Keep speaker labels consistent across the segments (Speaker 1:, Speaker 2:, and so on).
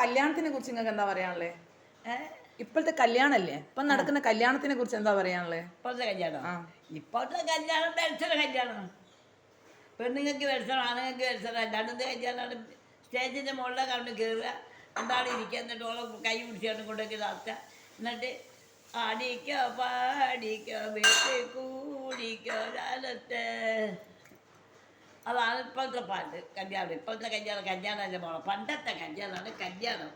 Speaker 1: കല്യാണത്തിനെ കുറിച്ച് നിങ്ങൾക്ക് എന്താ പറയാനുള്ളത്? ഇപ്പോഴത്തെ കല്യാണല്ലേ, ഇപ്പം നടക്കുന്ന കല്യാണത്തിനെ കുറിച്ച് എന്താ പറയാനുള്ളത്?
Speaker 2: ഇപ്പോഴത്തെ കല്യാണം ദർശന കല്യാണം. പെണ്ണുങ്ങൾക്ക് ദർശനം, ആണുങ്ങൾക്ക് ദർശനം. അല്ലാണ്ട് കല്യാണമാണ്. സ്റ്റേജിൻ്റെ മുകളിലെ കണ്ട് കയറുക, എന്താണ് ഇരിക്കുക, എന്നിട്ട് ഓളെ കൈ പിടിച്ചാണ് കൊണ്ടൊക്കെ നടത്തുക. എന്നിട്ട് ആടിക്കോ പാടിക്കോ വീട്ടിൽ കൂടിക്കോ കാലത്ത്. അതാണ് ഇപ്പോഴത്തെ പാട്ട് കല്യാണം. ഇപ്പോഴത്തെ കല്യാണമല്ല മോളെ, പണ്ടത്തെ കല്യാണമാണ് കല്യാണം.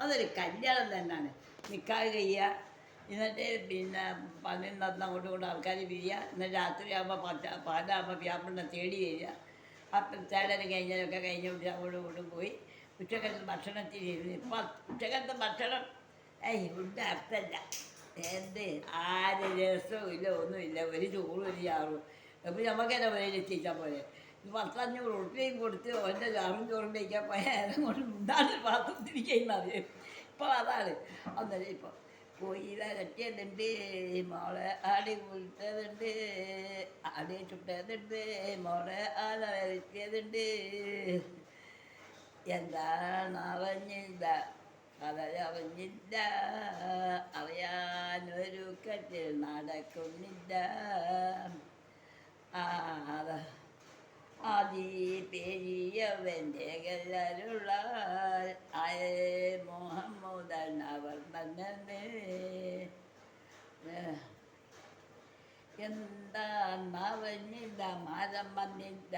Speaker 2: അതൊരു കല്യാണം തന്നെയാണ്. നിക്കാഹ് കഴിയുക, എന്നിട്ട് പിന്നെ പന്നിന്ന് അങ്ങോട്ടും ഇങ്ങോട്ടും ആൾക്കാർ പിരിയുക. എന്നിട്ട് രാത്രിയാകുമ്പോൾ പാലാകുമ്പോൾ വ്യാപണ്ണ തേടി വരിക. അപ്പം തേടലും കഴിഞ്ഞതൊക്കെ കഴിഞ്ഞ് വിട്ട് അങ്ങോട്ടും ഇങ്ങോട്ടും പോയി ഉച്ചക്കലത്തെ ഭക്ഷണത്തിന് ഇരുന്ന്. ഇപ്പം ഉച്ചക്കലത്തെ ഭക്ഷണം ഫുഡ് അർത്ഥമില്ല. ആര് രസവും ഇല്ല, ഒന്നുമില്ല. ഒരു ചോറും ഒരു ചാറും. അപ്പോൾ നമുക്കെന്നെ വരയിൽ എത്തിച്ചാൽ പോലെ 10-500 ഉറുപ്പികയും കൊടുത്ത് ഓൻ്റെ ചാറും ചോറും കഴിക്കാൻ പോയാൽ കൊണ്ട് ഉണ്ടാകുന്ന പാത്രത്തിരിക്കുന്നറിയാം. ഇപ്പോൾ അതാണ്. അന്നേരം ഇപ്പോൾ കോഴി വരട്ടിയതുണ്ട്, മോളെ ആടി കുളിച്ചതുണ്ട്, ആടി ചുട്ടതുണ്ട്, മോളെ ആല വരട്ടിയതുണ്ട്. എന്താണ് അറിഞ്ഞില്ല, അതറിഞ്ഞില്ല, അറിയാനൊരു കെട്ടിൽ നടക്കുന്നില്ല. ആദി പെരിയവൻ്റെ കല്ലരുള്ള ആയേ മുഹമ്മദൻ അവർ തന്നെ. എന്താണെന്നറിഞ്ഞില്ല, മരം വന്നില്ല.